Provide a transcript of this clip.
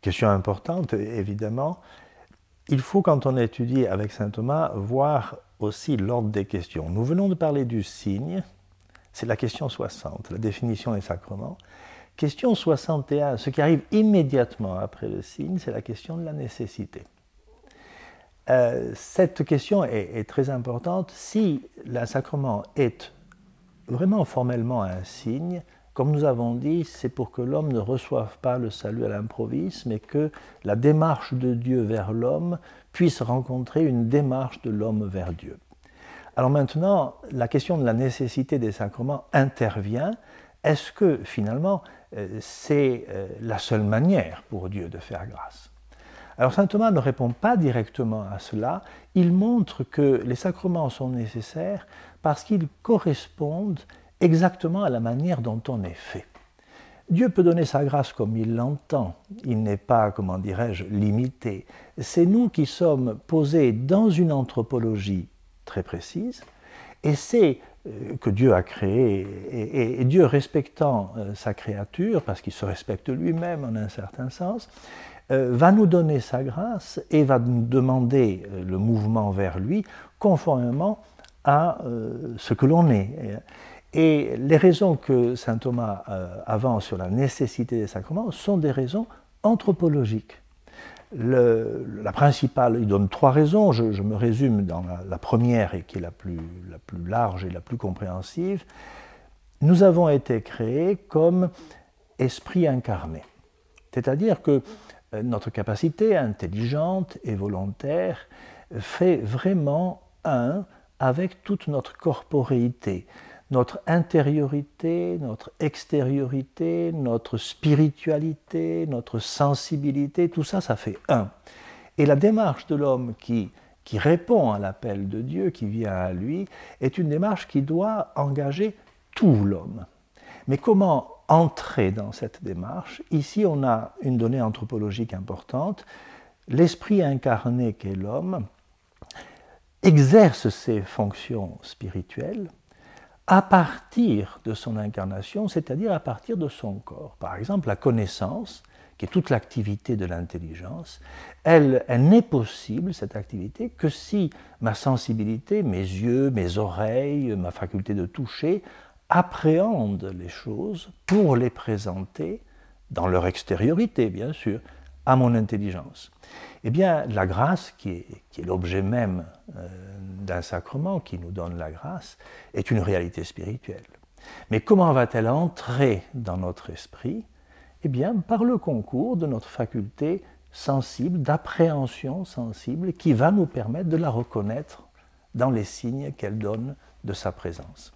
Question importante, évidemment. Il faut, quand on étudie avec saint Thomas, voir aussi l'ordre des questions. Nous venons de parler du signe, c'est la question 60, la définition des sacrements. Question 61, ce qui arrive immédiatement après le signe, c'est la question de la nécessité. Cette question est très importante. Si le sacrement est vraiment formellement un signe, comme nous avons dit, c'est pour que l'homme ne reçoive pas le salut à l'improviste, mais que la démarche de Dieu vers l'homme puisse rencontrer une démarche de l'homme vers Dieu. Alors maintenant, la question de la nécessité des sacrements intervient. Est-ce que finalement, c'est la seule manière pour Dieu de faire grâce? Alors saint Thomas ne répond pas directement à cela. Il montre que les sacrements sont nécessaires parce qu'ils correspondent exactement à la manière dont on est fait. Dieu peut donner sa grâce comme il l'entend. Il n'est pas, comment dirais-je, limité. C'est nous qui sommes posés dans une anthropologie très précise, et c'est que Dieu a créé, et Dieu respectant sa créature, parce qu'il se respecte lui-même en un certain sens, va nous donner sa grâce et va nous demander le mouvement vers lui conformément à ce que l'on est. Et les raisons que saint Thomas avance sur la nécessité des sacrements sont des raisons anthropologiques. La principale, il donne 3 raisons, je me résume dans la première et qui est la plus large et la plus compréhensive. Nous avons été créés comme esprit incarné, c'est-à-dire que notre capacité intelligente et volontaire fait vraiment un avec toute notre corporéité. Notre intériorité, notre extériorité, notre spiritualité, notre sensibilité, tout ça, ça fait un. Et la démarche de l'homme qui répond à l'appel de Dieu, qui vient à lui, est une démarche qui doit engager tout l'homme. Mais comment entrer dans cette démarche? Ici, on a une donnée anthropologique importante. L'esprit incarné qu'est l'homme exerce ses fonctions spirituelles à partir de son incarnation, c'est-à-dire à partir de son corps. Par exemple, la connaissance, qui est toute l'activité de l'intelligence, elle n'est possible, cette activité, que si ma sensibilité, mes yeux, mes oreilles, ma faculté de toucher, appréhendent les choses pour les présenter, dans leur extériorité, bien sûr, à mon intelligence. Eh bien, la grâce, qui est l'objet même d'un sacrement, qui nous donne la grâce, est une réalité spirituelle. Mais comment va-t-elle entrer dans notre esprit? Eh bien, par le concours de notre faculté sensible, d'appréhension sensible, qui va nous permettre de la reconnaître dans les signes qu'elle donne de sa présence.